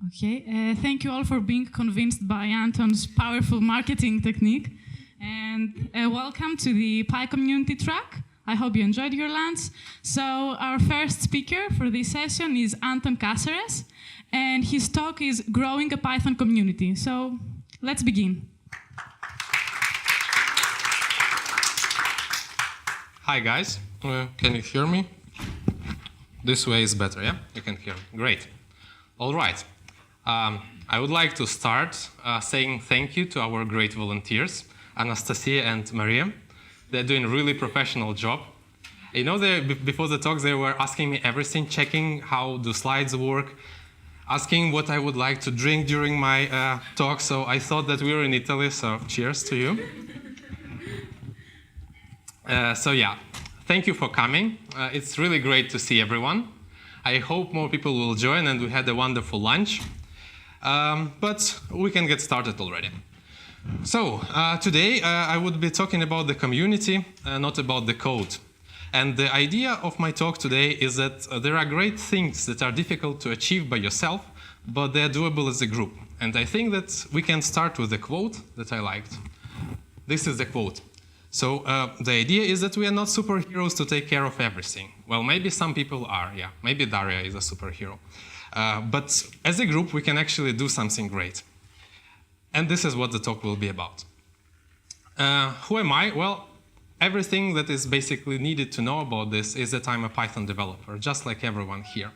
Okay, thank you all for being convinced by Anton's powerful marketing technique. And welcome to the Pi community track. I hope you enjoyed your lunch. So our first speaker for this session is Anton Caceres, and his talk is Growing a Python Community. So let's begin. Hi guys, can you hear me? This way is better, yeah? You can hear me, great. All right, I would like to start saying thank you to our great volunteers, Anastasia and Maria. They're doing a really professional job. You know, before the talks they were asking me everything, checking how do slides work, asking what I would like to drink during my talk, so I thought that we were in Italy, so cheers to you. So yeah, thank you for coming. It's really great to see everyone. I hope more people will join, and we had a wonderful lunch. But we can get started already. So today I would be talking about the community, not about the code. And the idea of my talk today is that there are great things that are difficult to achieve by yourself, but they are doable as a group. And I think that we can start with a quote that I liked. This is the quote. So the idea is that we are not superheroes to take care of everything. Well, maybe some people are, yeah. Maybe Daria is a superhero. But as a group, we can actually do something great. And this is what the talk will be about. Who am I? Well, everything that is basically needed to know about this is that I'm a Python developer, just like everyone here.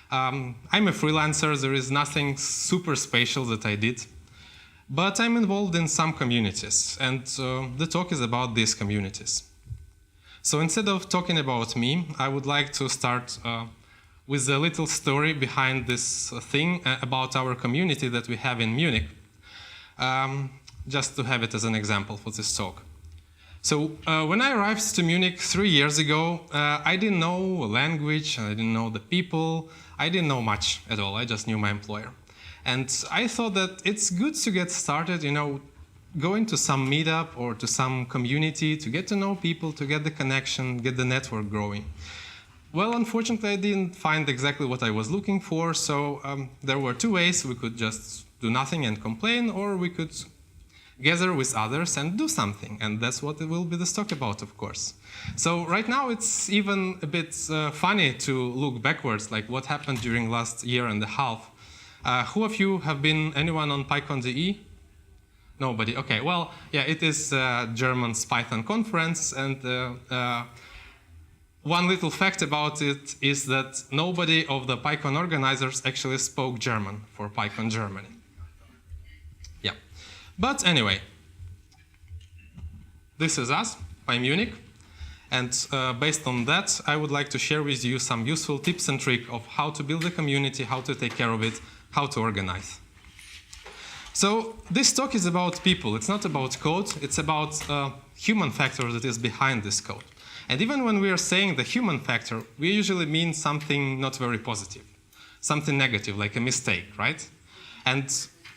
I'm a freelancer. There is nothing super special that I did. But I'm involved in some communities, and the talk is about these communities. So instead of talking about me, I would like to start with a little story behind this thing about our community that we have in Munich, just to have it as an example for this talk. So when I arrived to Munich 3 years ago, I didn't know a language, I didn't know the people, I didn't know much at all, I just knew my employer. And I thought that it's good to get started, you know, going to some meetup or to some community to get to know people, to get the connection, get the network growing. Well, unfortunately, I didn't find exactly what I was looking for, so there were two ways. We could just do nothing and complain, or we could gather with others and do something, and that's what it will be this talk about, of course. So right now it's even a bit funny to look backwards, like what happened during last year and a half. Who of you have been anyone on PyCon.de? Nobody. Okay. Well, yeah, it is German's Python conference, and one little fact about it is that nobody of the PyCon organizers actually spoke German for PyCon Germany. Yeah. But anyway, this is us, PyMunich, and based on that, I would like to share with you some useful tips and tricks of how to build a community, how to take care of it, how to organize. So this talk is about people. It's not about code. It's about human factor that is behind this code. And even when we are saying the human factor, we usually mean something not very positive, something negative, like a mistake, right? And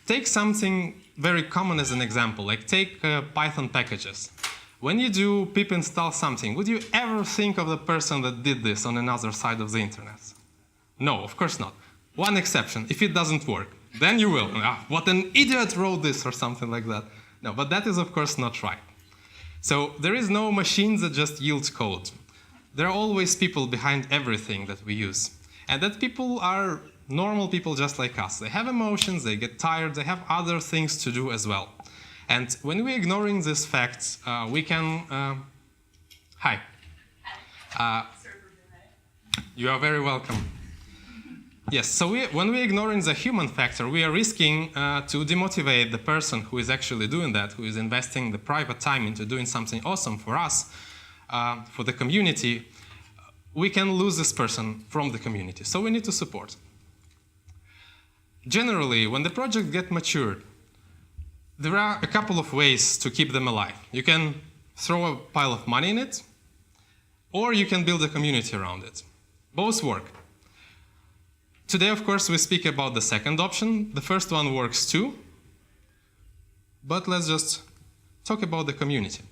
take something very common as an example, like take Python packages. When you do pip install something, would you ever think of the person that did this on another side of the internet? No, of course not. One exception, if it doesn't work, then you will. Ah, what an idiot wrote this or something like that. No, but that is of course not right. So there is no machine that just yields code. There are always people behind everything that we use. And that people are normal people just like us. They have emotions, they get tired, they have other things to do as well. And when we're ignoring these facts, we can... Hi. You are very welcome. Yes, so when we're ignoring the human factor, we are risking to demotivate the person who is actually doing that, who is investing the private time into doing something awesome for us, for the community. We can lose this person from the community, so we need to support. Generally, when the project gets matured, there are a couple of ways to keep them alive. You can throw a pile of money in it, or you can build a community around it. Both work. Today, of course, we speak about the second option. The first one works too. But let's just talk about the community.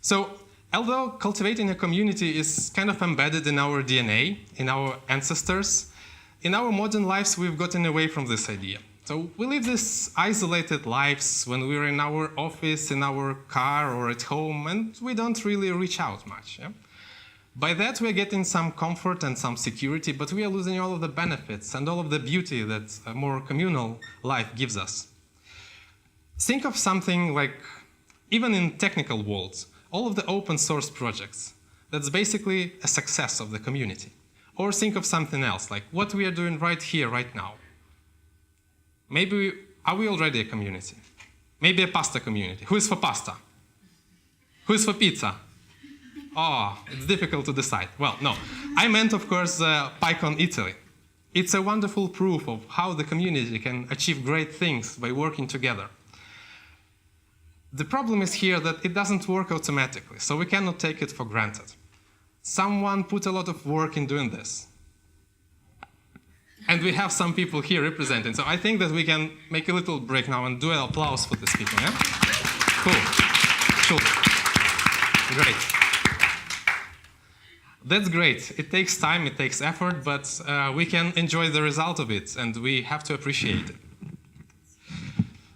So, although cultivating a community is kind of embedded in our DNA, in our ancestors, in our modern lives, we've gotten away from this idea. So we live these isolated lives when we're in our office, in our car, or at home, and we don't really reach out much. Yeah? By that, we're getting some comfort and some security, but we are losing all of the benefits and all of the beauty that a more communal life gives us. Think of something like, even in technical worlds, all of the open source projects. That's basically a success of the community. Or think of something else, like what we are doing right here, right now. Maybe, are we already a community? Maybe a pasta community. Who is for pasta? Who is for pizza? Oh, it's difficult to decide. Well, no. I meant, of course, PyCon Italy. It's a wonderful proof of how the community can achieve great things by working together. The problem is here that it doesn't work automatically, so we cannot take it for granted. Someone put a lot of work in doing this. And we have some people here representing, so I think that we can make a little break now and do an applause for these people, yeah? Cool. Great. That's great. It takes time, it takes effort, but we can enjoy the result of it, and we have to appreciate it.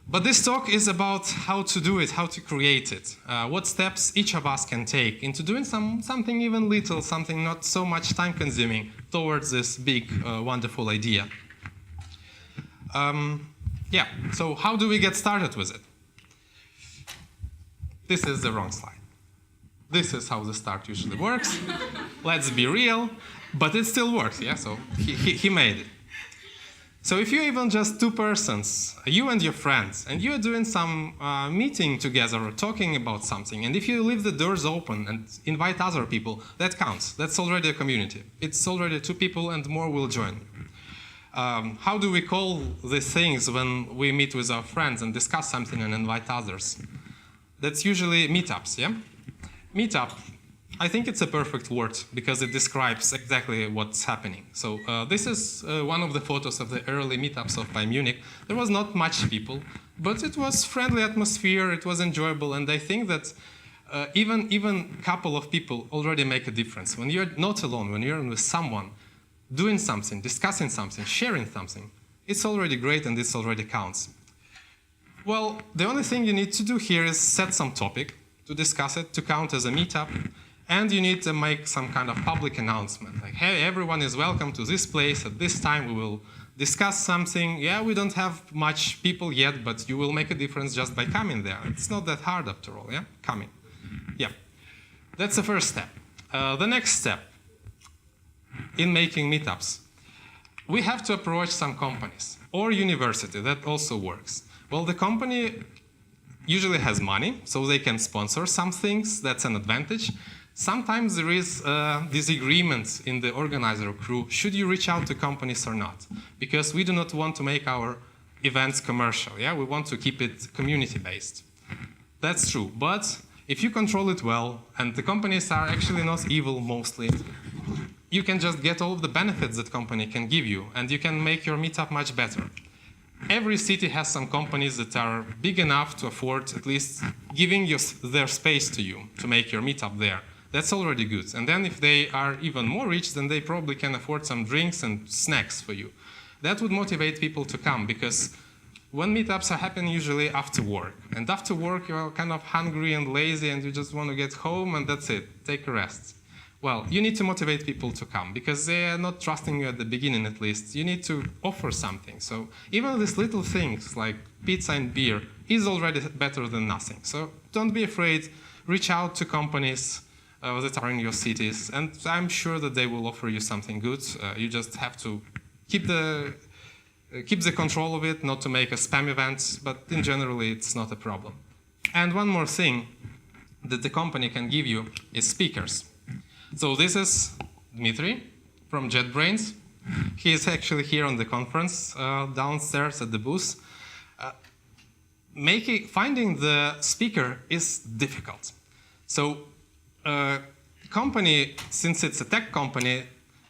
But this talk is about how to do it, how to create it, what steps each of us can take into doing something even little, something not so much time-consuming towards this big, wonderful idea. Yeah, so how do we get started with it? This is the wrong slide. This is how the start usually works. Let's be real, but it still works, yeah? So he made it. So if you're even just two persons, you and your friends, and you're doing some meeting together or talking about something, and if you leave the doors open and invite other people, that counts. That's already a community. It's already two people and more will join. How do we call these things when we meet with our friends and discuss something and invite others? That's usually meetups, yeah? Meetup, I think it's a perfect word because it describes exactly what's happening. So this is one of the photos of the early meetups of Munich. There was not much people, but it was friendly atmosphere, it was enjoyable, and I think that even a couple of people already make a difference. When you're not alone, when you're with someone, doing something, discussing something, sharing something, it's already great and it already counts. Well, the only thing you need to do here is set some topic to discuss it, to count as a meetup, and you need to make some kind of public announcement, like, hey, everyone is welcome to this place. At this time, we will discuss something. Yeah, we don't have much people yet, but you will make a difference just by coming there. It's not that hard after all, yeah? Coming. Yeah. That's the first step. The next step in making meetups, we have to approach some companies or university. That also works. Well, the company usually has money, so they can sponsor some things. That's an advantage. Sometimes there is disagreement in the organizer crew. Should you reach out to companies or not? Because we do not want to make our events commercial. Yeah, we want to keep it community-based. That's true. But if you control it well, and the companies are actually not evil mostly, you can just get all of the benefits that company can give you, and you can make your meetup much better. Every city has some companies that are big enough to afford at least giving their space to you to make your meetup there. That's already good. And then if they are even more rich, then they probably can afford some drinks and snacks for you. That would motivate people to come, because when meetups are happening usually after work. And after work, you're kind of hungry and lazy, and you just want to get home, and that's it. Take a rest. Well, you need to motivate people to come, because they are not trusting you at the beginning, at least. You need to offer something. So even these little things like pizza and beer is already better than nothing. So don't be afraid. Reach out to companies that are in your cities, and I'm sure that they will offer you something good. You just have to keep the control of it, not to make a spam event, but in general, it's not a problem. And one more thing that the company can give you is speakers. So this is Dmitry from JetBrains. He is actually here on the conference downstairs at the booth. Finding the speaker is difficult. So company, since it's a tech company,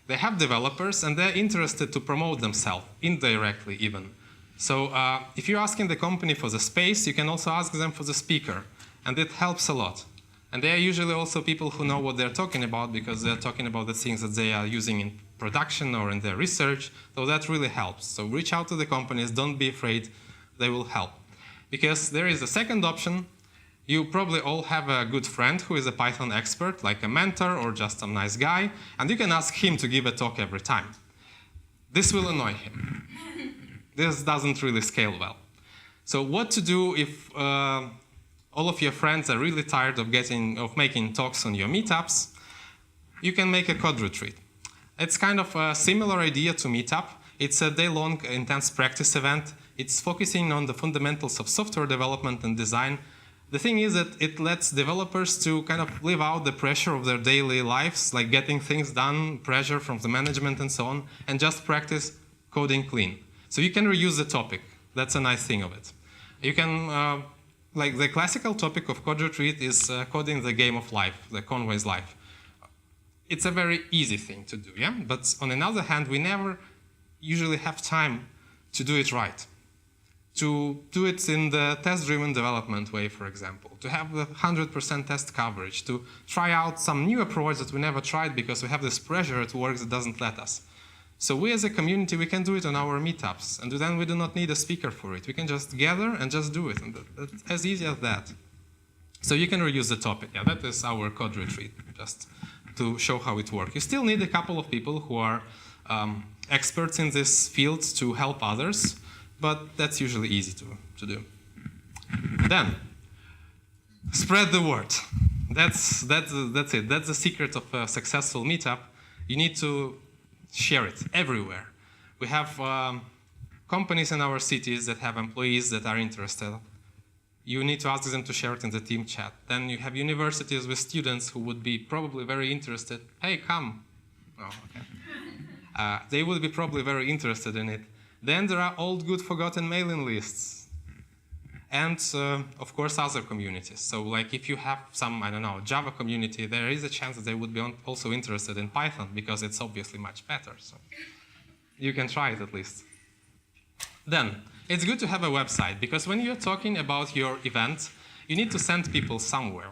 they have developers and they're interested to promote themselves, indirectly even. So if you're asking the company for the space, you can also ask them for the speaker, and it helps a lot. And they are usually also people who know what they're talking about, because they're talking about the things that they are using in production or in their research, so that really helps. So reach out to the companies, don't be afraid, they will help. Because there is a second option. You probably all have a good friend who is a Python expert, like a mentor or just some nice guy, and you can ask him to give a talk every time. This will annoy him. This doesn't really scale well. So what to do if all of your friends are really tired of making talks on your meetups? You can make a code retreat. It's kind of a similar idea to Meetup. It's a day-long intense practice event. It's focusing on the fundamentals of software development and design. The thing is that it lets developers to kind of live out the pressure of their daily lives, like getting things done, pressure from the management and so on, and just practice coding clean. So you can reuse the topic. That's a nice thing of it. You can, like the classical topic of code retreat is coding the game of life, the Conway's life. It's a very easy thing to do, yeah? But on the other hand, we never usually have time to do it right. To do it in the test-driven development way, for example, to have the 100% test coverage, to try out some new approach that we never tried because we have this pressure at work that doesn't let us. So we as a community, we can do it on our meetups, and then we do not need a speaker for it. We can just gather and just do it, and that's as easy as that. So you can reuse the topic. Yeah, that is our code retreat, just to show how it works. You still need a couple of people who are experts in this field to help others, but that's usually easy to do. Then, spread the word. That's it. That's the secret of a successful meetup. You need to share it everywhere. We have companies in our cities that have employees that are interested. You need to ask them to share it in the team chat. Then you have universities with students who would be probably very interested. Hey, come. Oh, okay. They would be probably very interested in it. Then there are old, good, forgotten mailing lists. And, of course, other communities. So, like, if you have some, I don't know, Java community, there is a chance that they would be also interested in Python, because it's obviously much better. So you can try it, at least. Then, it's good to have a website, because when you're talking about your event, you need to send people somewhere.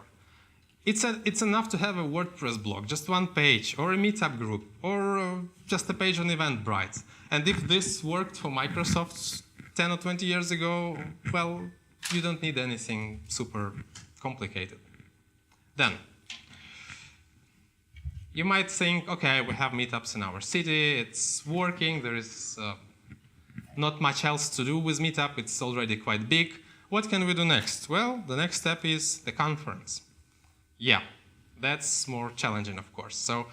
It's enough to have a WordPress blog, just one page, or a meetup group, or just a page on Eventbrite. And if this worked for Microsoft 10 or 20 years ago, well, you don't need anything super complicated. Then, you might think, okay, we have meetups in our city, it's working, there is not much else to do with Meetup, it's already quite big. What can we do next? Well, the next step is the conference. Yeah, that's more challenging, of course. So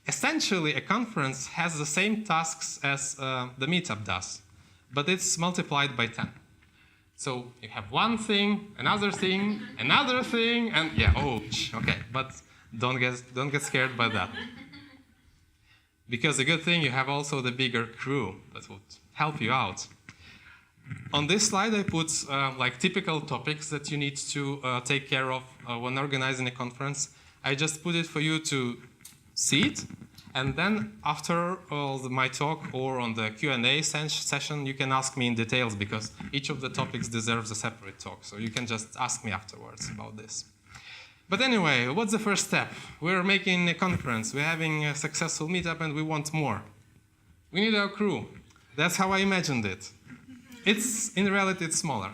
essentially, a conference has the same tasks as the Meetup does, but it's multiplied by 10. So you have one thing, another thing, and yeah, oh, okay, but don't get scared by that. Because the good thing, you have also the bigger crew that would help you out. On this slide, I put like typical topics that you need to take care of when organizing a conference. I just put it for you to see it, and then after my talk or on the Q&A session, you can ask me in details, because each of the topics deserves a separate talk, so you can just ask me afterwards about this. But anyway, what's the first step? We're making a conference, we're having a successful meetup, and we want more. We need our crew. That's how I imagined it. In reality, it's smaller.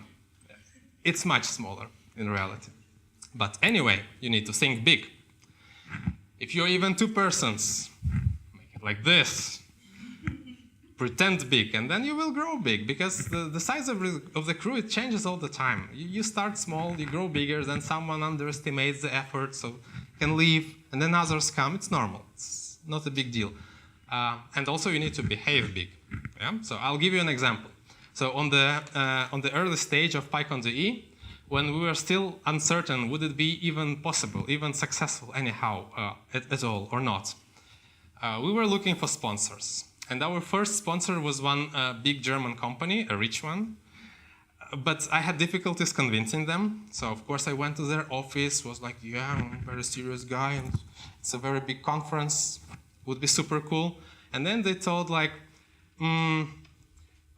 It's much smaller in reality. But anyway, you need to think big. If you're even 2 persons, make it like this. Pretend big, and then you will grow big, because the size of the crew, it changes all the time. You start small, you grow bigger, then someone underestimates the effort, so can leave, and then others come. It's normal. It's not a big deal. And also, you need to behave big. Yeah? So I'll give you an example. So on the early stage of PyCon.de, when we were still uncertain, would it be even possible, even successful anyhow at all or not, we were looking for sponsors. And our first sponsor was one big German company, a rich one. But I had difficulties convincing them. So of course I went to their office, was like, yeah, I'm a very serious guy, and it's a very big conference, would be super cool. And then they told like,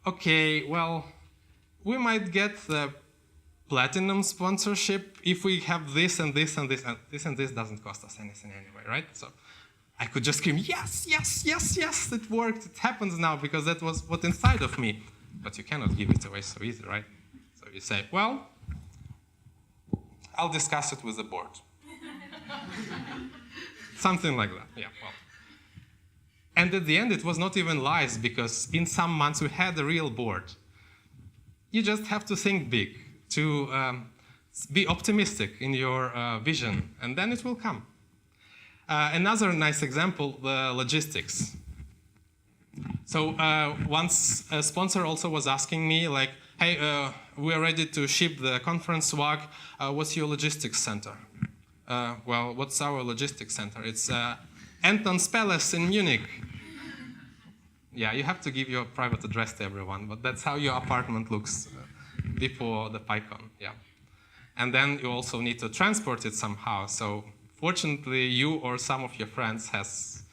okay, well, we might get the platinum sponsorship if we have this and this and this, and this doesn't cost us anything anyway, right? So I could just scream, yes, yes, yes, yes, it worked, it happens now, because that was what inside of me. But you cannot give it away so easy, right? So you say, well, I'll discuss it with the board. Something like that, yeah, well. And at the end, it was not even lies, because in some months we had a real board. You just have to think big, to be optimistic in your vision, and then it will come. Another nice example, the logistics. So once a sponsor also was asking me, like, hey, we are ready to ship the conference swag. What's your logistics center? Well, what's our logistics center? It's Anton's Palace in Munich. Yeah, you have to give your private address to everyone, but that's how your apartment looks before the PyCon, yeah. And then you also need to transport it somehow. So fortunately, you or some of your friends has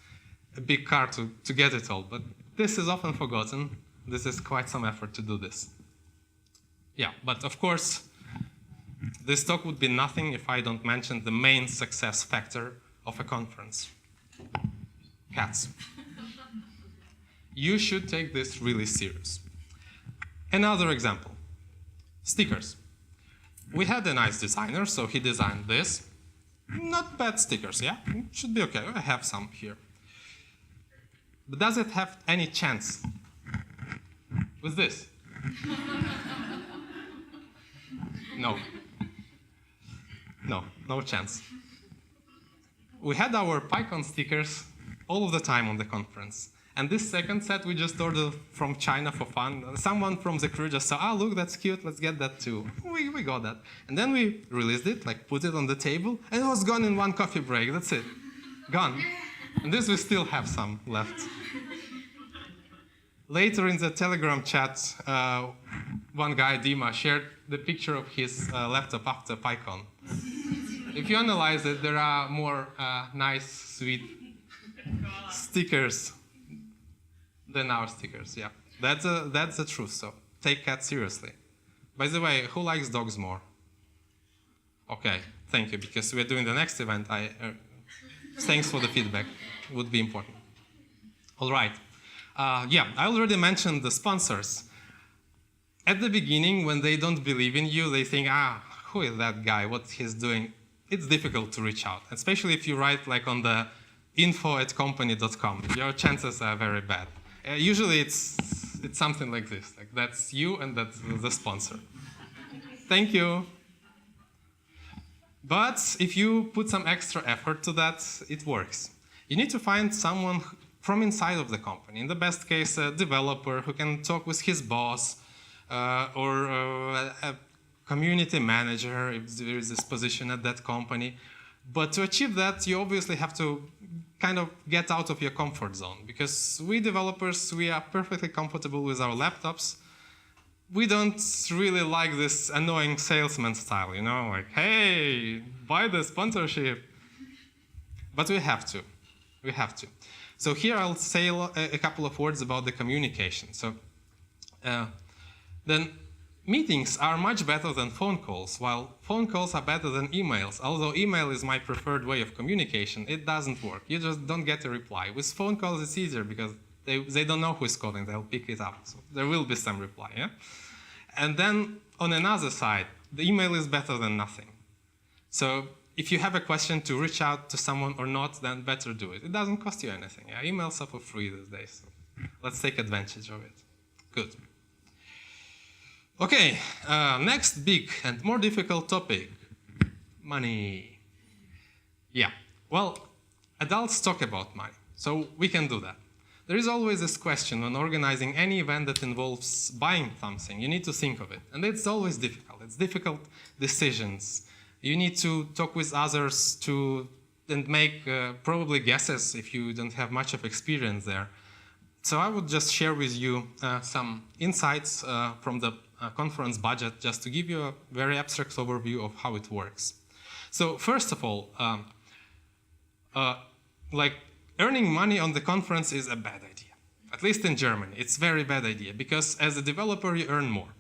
a big car to get it all, but this is often forgotten. This is quite some effort to do this. Yeah, but of course, this talk would be nothing if I don't mention the main success factor of a conference. Cats. You should take this really serious. Another example, stickers. We had a nice designer, so he designed this. Not bad stickers, yeah? Should be okay, I have some here. But does it have any chance with this? No. No, no chance. We had our PyCon stickers all of the time on the conference. And this second set we just ordered from China for fun. Someone from the crew just said, oh, look, that's cute, let's get that too. We got that. And then we released it, like put it on the table, and it was gone in one coffee break, that's it. Gone. And this we still have some left. Later in the Telegram chat, one guy, Dima, shared the picture of his laptop after PyCon. If you analyze it, there are more nice, sweet stickers than our stickers, yeah. That's the truth, so take cats seriously. By the way, who likes dogs more? Okay, thank you, because we're doing the next event. Thanks for the feedback, would be important. All right, yeah, I already mentioned the sponsors. At the beginning, when they don't believe in you, they think, who is that guy, what he's doing? It's difficult to reach out, especially if you write like on the info@company.com. Your chances are very bad. Usually it's something like this, like that's you and that's the sponsor. Thank you. But if you put some extra effort to that, it works. You need to find someone from inside of the company. In the best case, a developer who can talk with his boss, or a community manager if there is this position at that company. But to achieve that, you obviously have to kind of get out of your comfort zone, because we developers, we are perfectly comfortable with our laptops. We don't really like this annoying salesman style, you know, like, hey, buy the sponsorship. But we have to. We have to. So here I'll say a couple of words about the communication. So then meetings are much better than phone calls, while phone calls are better than emails. Although email is my preferred way of communication, it doesn't work. You just don't get a reply. With phone calls, it's easier because they don't know who is calling. They'll pick it up. So there will be some reply, yeah? And then on another side, the email is better than nothing. So if you have a question to reach out to someone or not, then better do it. It doesn't cost you anything. Yeah? Emails are for free these days. So let's take advantage of it. Good. Okay, next big and more difficult topic, money. Yeah, well, adults talk about money, so we can do that. There is always this question when organizing any event that involves buying something. You need to think of it, and it's always difficult. It's difficult decisions. You need to talk with others and make probably guesses if you don't have much of experience there. So I would just share with you some insights from the conference budget, just to give you a very abstract overview of how it works. So first of all, like earning money on the conference is a bad idea. At least in Germany, it's a very bad idea, because as a developer, you earn more.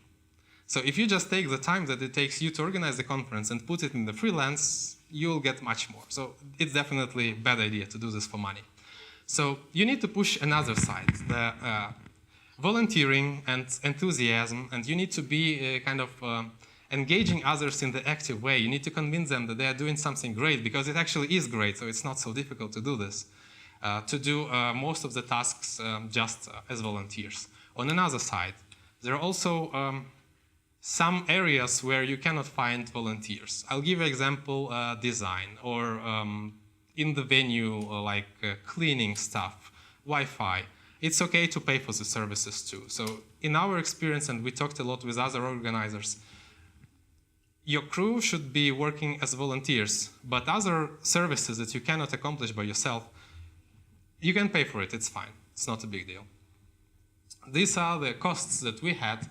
So if you just take the time that it takes you to organize the conference and put it in the freelance, you'll get much more. So it's definitely a bad idea to do this for money. So you need to push another side, the volunteering and enthusiasm, and you need to be engaging others in the active way. You need to convince them that they are doing something great, because it actually is great, so it's not so difficult to do this. To do most of the tasks just as volunteers. On another side, there are also some areas where you cannot find volunteers. I'll give you an example, design, or in the venue, like cleaning stuff, Wi-Fi. It's okay to pay for the services too. So in our experience, and we talked a lot with other organizers, your crew should be working as volunteers, but other services that you cannot accomplish by yourself, you can pay for it, it's fine. It's not a big deal. These are the costs that we had.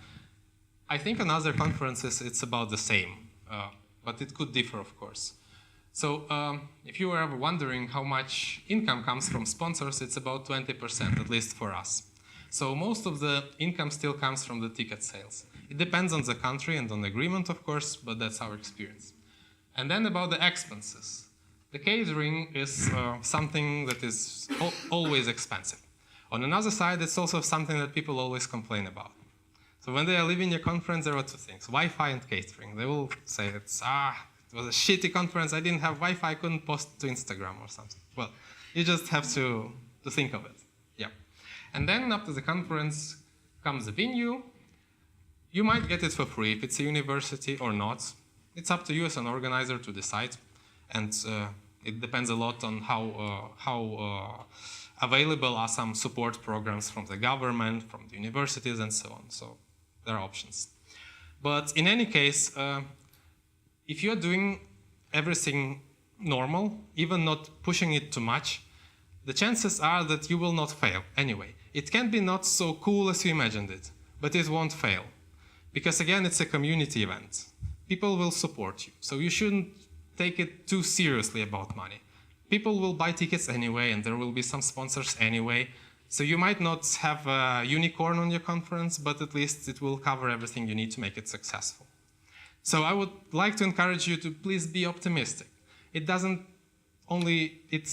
I think on other conferences it's about the same, but it could differ, of course. So if you were ever wondering how much income comes from sponsors, it's about 20%, at least for us. So most of the income still comes from the ticket sales. It depends on the country and on the agreement, of course, but that's our experience. And then about the expenses. The catering is something that is always expensive. On another side, it's also something that people always complain about. So when they are leaving your conference, there are two things, Wi-Fi and catering. They will say, it was a shitty conference, I didn't have Wi-Fi, I couldn't post to Instagram or something. Well, you just have to think of it. Yeah. And then after the conference comes the venue. You might get it for free if it's a university or not. It's up to you as an organizer to decide. And it depends a lot on how available are some support programs from the government, from the universities, and so on. So there are options. But in any case, if you're doing everything normal, even not pushing it too much, the chances are that you will not fail anyway. It can be not so cool as you imagined it, but it won't fail. Because again, it's a community event. People will support you, so you shouldn't take it too seriously about money. People will buy tickets anyway, and there will be some sponsors anyway. So you might not have a unicorn on your conference, but at least it will cover everything you need to make it successful. So I would like to encourage you to please be optimistic. It's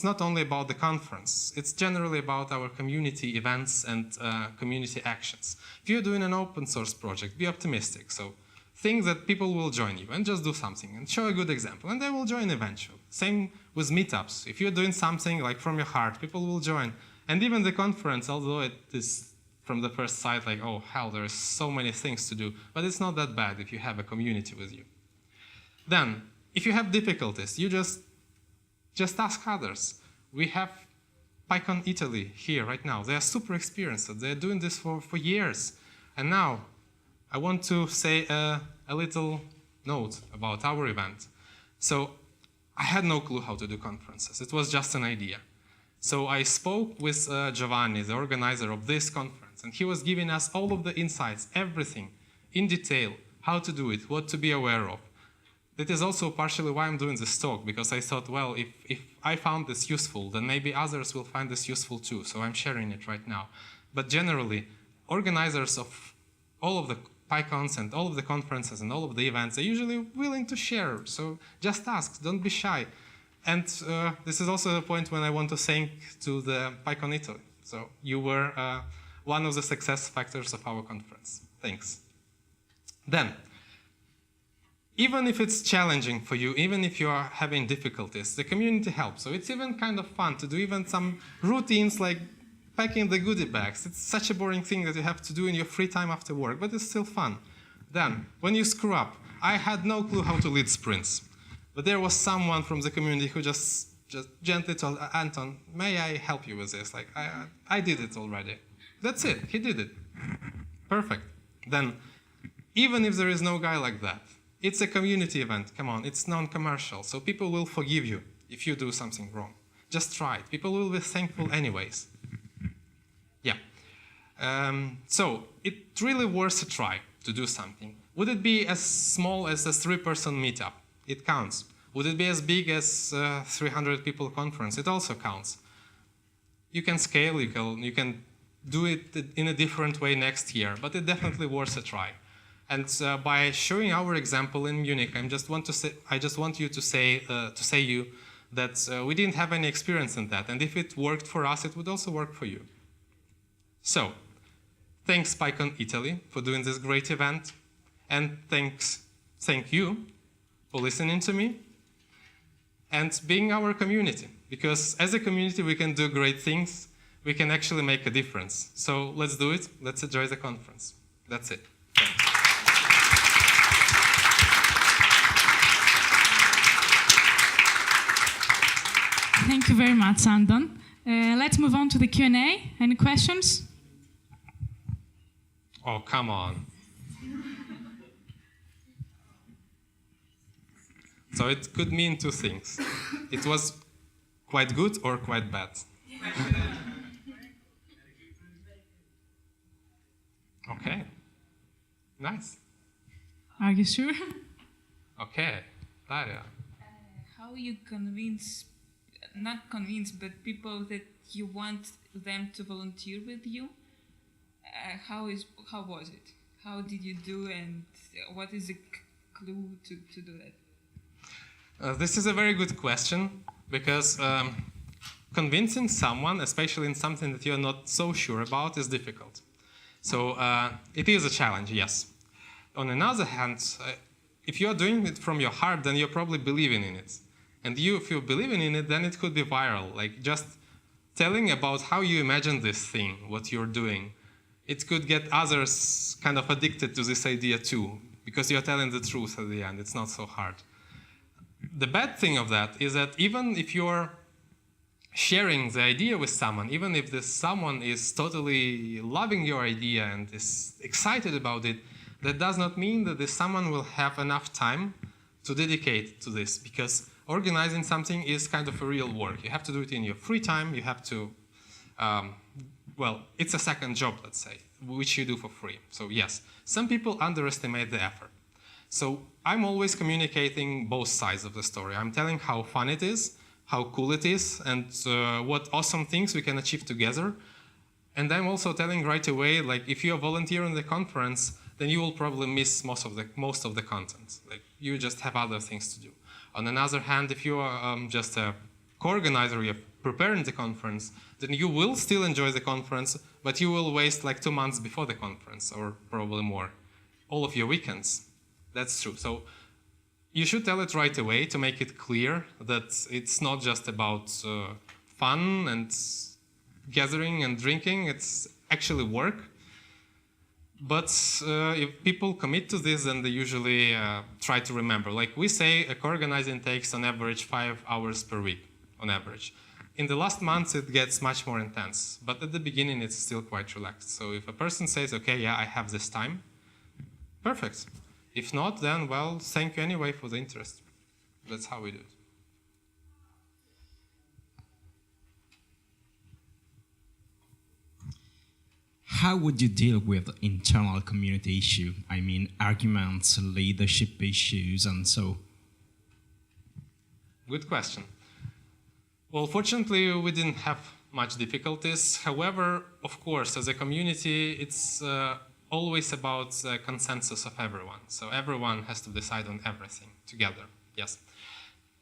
not only about the conference, it's generally about our community events and community actions. If you're doing an open source project, be optimistic. So think that people will join you and just do something and show a good example, and they will join eventually. Same with meetups. If you're doing something like from your heart, people will join. And even the conference, although it is from the first sight like, oh hell, there are so many things to do, but it's not that bad if you have a community with you. Then, if you have difficulties, you just ask others. We have PyCon Italy here right now. They are super experienced. They're doing this for years. And now, I want to say a little note about our event. So, I had no clue how to do conferences. It was just an idea. So I spoke with Giovanni, the organizer of this conference, and he was giving us all of the insights, everything, in detail, how to do it, what to be aware of. That is also partially why I'm doing this talk, because I thought, well, if I found this useful, then maybe others will find this useful too, so I'm sharing it right now. But generally, organizers of all of the PyCons and all of the conferences and all of the events are usually willing to share, so just ask, don't be shy. And this is also a point when I want to thank to the PyCon Italy. So you were one of the success factors of our conference. Thanks. Then, even if it's challenging for you, even if you are having difficulties, the community helps. So it's even kind of fun to do even some routines like packing the goodie bags. It's such a boring thing that you have to do in your free time after work, but it's still fun. Then, when you screw up, I had no clue how to lead sprints. But there was someone from the community who just gently told, Anton, may I help you with this? Like, I did it already. That's it, he did it. Perfect. Then, even if there is no guy like that, it's a community event, come on, it's non-commercial, so people will forgive you if you do something wrong. Just try it, people will be thankful anyways. Yeah. So, it's really worth a try to do something. Would it be as small as a 3-person meetup? It counts. Would it be as big as a 300 people conference? It also counts. You can scale, you can do it in a different way next year, but it's definitely worth a try. And by showing our example in Munich, I just want you to say that we didn't have any experience in that, and if it worked for us, it would also work for you. So, thanks PyCon Italy for doing this great event, and thank you for listening to me and being our community, because as a community we can do great things, we can actually make a difference. So let's do it, let's enjoy the conference. That's it. Thanks. Thank you very much, Anton. Let's move on to the Q&A. Any questions? Oh, come on. So it could mean two things. It was quite good or quite bad. Okay. Nice. Are you sure? Okay. Daria. How you convince, not convince, but people that you want them to volunteer with you? How was it? How did you do, and what is the clue to do that? This is a very good question, because convincing someone, especially in something that you're not so sure about, is difficult. So it is a challenge, yes. On another hand, if you're doing it from your heart, then you're probably believing in it. And if you're believing in it, then it could be viral. Like just telling about how you imagine this thing, what you're doing. It could get others kind of addicted to this idea too, because you're telling the truth at the end. It's not so hard. The bad thing of that is that even if you're sharing the idea with someone, even if this someone is totally loving your idea and is excited about it, that does not mean that this someone will have enough time to dedicate to this, because organizing something is kind of a real work. You have to do it in your free time. You have to, well, it's a second job, let's say, which you do for free. So yes, some people underestimate the effort. So I'm always communicating both sides of the story. I'm telling how fun it is, how cool it is, and what awesome things we can achieve together. And I'm also telling right away, like, if you're volunteering the conference, then you will probably miss most of the content. Like, you just have other things to do. On the other hand, if you are just a co-organizer, you're preparing the conference, then you will still enjoy the conference, but you will waste like 2 months before the conference, or probably more, all of your weekends. That's true. So you should tell it right away to make it clear that it's not just about fun and gathering and drinking. It's actually work. But if people commit to this, then they usually try to remember. Like we say, co-organizing takes on average 5 hours per week, on average. In the last months, it gets much more intense. But at the beginning, it's still quite relaxed. So if a person says, okay, yeah, I have this time, perfect. If not, then, well, thank you anyway for the interest. That's how we do it. How would you deal with internal community issue? I mean, arguments, leadership issues, and so. Good question. Well, fortunately, we didn't have much difficulties. However, of course, as a community, it's always about the consensus of everyone. So everyone has to decide on everything together, yes.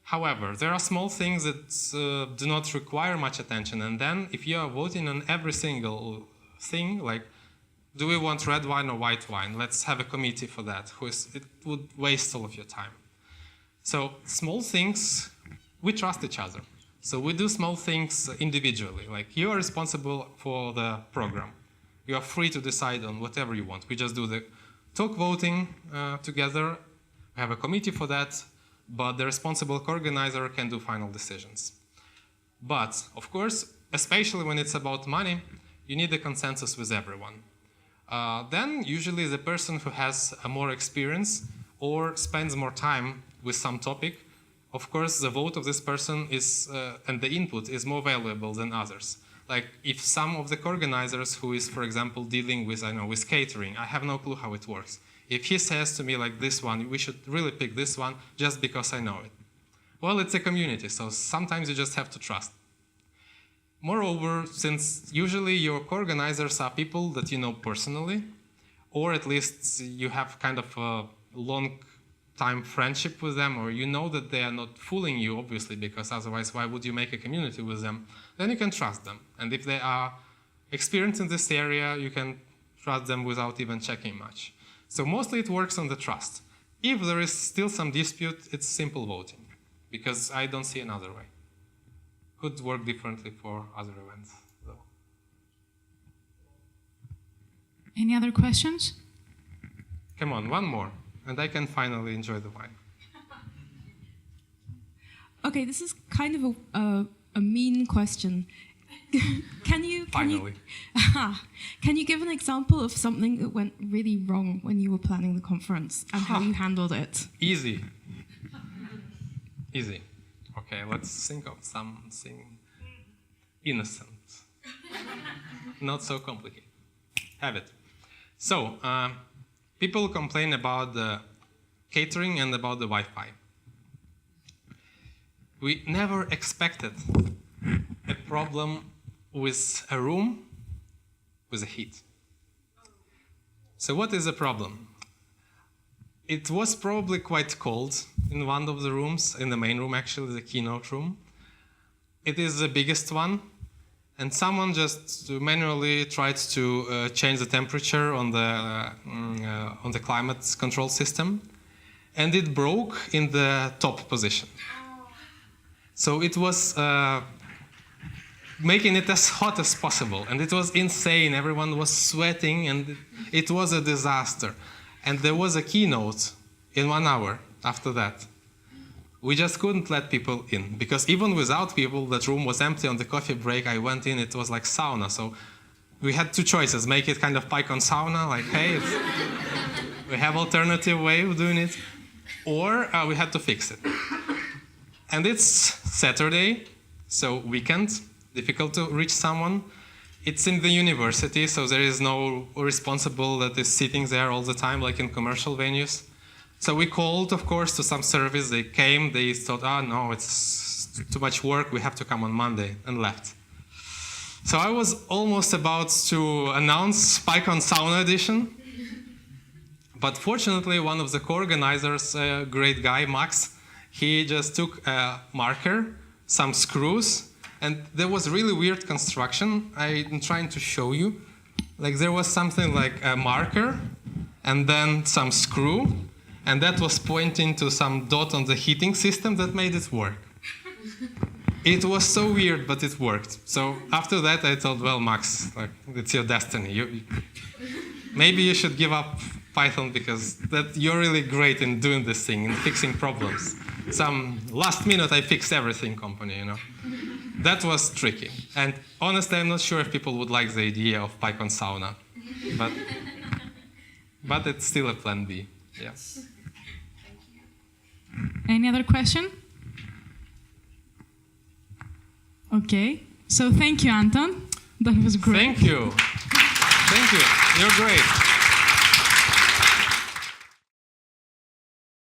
However, there are small things that do not require much attention. And then if you are voting on every single thing, like, do we want red wine or white wine? Let's have a committee for that. It would waste all of your time. So small things, we trust each other. So we do small things individually. Like, you are responsible for the program. You are free to decide on whatever you want. We just do the talk voting together. We have a committee for that, but the responsible co-organizer can do final decisions. But, of course, especially when it's about money, you need a consensus with everyone. Then, usually the person who has more experience or spends more time with some topic, of course, the vote of this person is, and the input is more valuable than others. Like, if some of the co-organizers who is, for example, dealing with, I don't know, with catering, I have no clue how it works. If he says to me, like, this one, we should really pick this one just because I know it. Well, it's a community, so sometimes you just have to trust. Moreover, since usually your co-organizers are people that you know personally, or at least you have kind of a long time friendship with them, or you know that they are not fooling you, obviously, because otherwise why would you make a community with them? Then you can trust them. And if they are experienced in this area, you can trust them without even checking much. So mostly it works on the trust. If there is still some dispute, it's simple voting, because I don't see another way. Could work differently for other events, though. Any other questions? Come on, one more, and I can finally enjoy the wine. Okay, this is kind of a mean question. Can you give an example of something that went really wrong when you were planning the conference and how you handled it? Easy. Easy. Okay, let's think of something innocent. Not so complicated. Have it. So, people complain about the catering and about the Wi-Fi. We never expected a problem with a room with a heat. So what is the problem? It was probably quite cold in one of the rooms, in the main room actually, the keynote room. It is the biggest one, and someone just manually tried to change the temperature on the climate control system, and it broke in the top position. So it was making it as hot as possible, and it was insane. Everyone was sweating, and it was a disaster. And there was a keynote in 1 hour after that. We just couldn't let people in, because even without people, that room was empty. On the coffee break, I went in, it was like sauna. So we had two choices: make it kind of PyCon sauna, like, hey, we have alternative way of doing it, or we had to fix it. And it's Saturday, so weekend, difficult to reach someone. It's in the university, so there is no responsible that is sitting there all the time, like in commercial venues. So we called, of course, to some service. They came, they thought, no, it's too much work, we have to come on Monday, and left. So I was almost about to announce PyCon Sauna Edition, but fortunately, one of the co-organizers, a great guy, Max, he just took a marker, some screws, and there was really weird construction. I'm trying to show you. Like, there was something like a marker, and then some screw, and that was pointing to some dot on the heating system that made it work. It was so weird, but it worked. So after that, I thought, well, Max, like, it's your destiny. Maybe you should give up Python, because you're really great in doing this thing, in fixing problems. Some last minute I fixed everything company, you know. That was tricky. And honestly, I'm not sure if people would like the idea of PyCon sauna. But it's still a plan B. Yes. Any other question? Okay. So thank you, Anton. That was great. Thank you. Thank you. You're great.